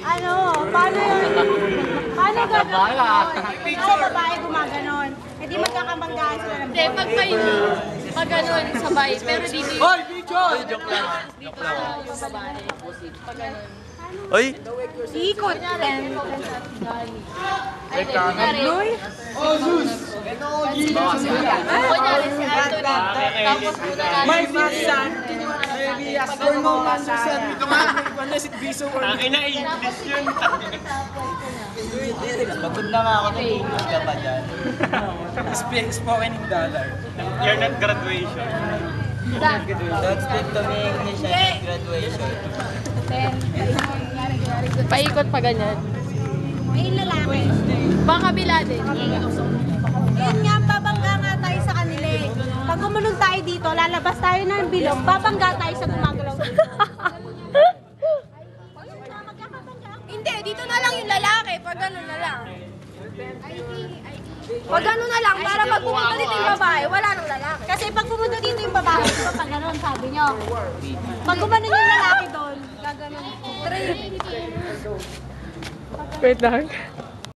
Ano? Paano yun? Paano gagawin? Mga babae gumaganon. Hindi magkakamanggaan sila ng Hindi, pag ganun, sabay. Pero dito yung... Hoy, video! Joke lang. Dito yung babae. Pag ganun. Oy! Ikot. Ay, kunyari. Oh, Zeus! Kunyari si Anthony. Tapos My son! Maybe after mo man sa ito nga, si Biso or... Ang ina-English yun. Pagod na nga ako ng English ka pa dyan. Spoken in dollar. You're not graduation. Don't speak to me English at graduation. Paikot pa ganyan. May lalaki. Baka kabila din. Yun nga, babangga nga tayo sa kanila eh. Pag gumunong tayo dito, lalabas tayo ng bilog, babangga tayo sa gumagalaw dito. Hindi, dito na lang yung lalaki. Pag gano'n na lang. Pag gano'n na lang, para pag pumunta dito yung babae, wala nang lalaki. Kasi pag pumunta dito yung babae, di ba pag gano'n, sabi nyo. Pag gumanon yung lalaki doon, gaganon. Wait lang.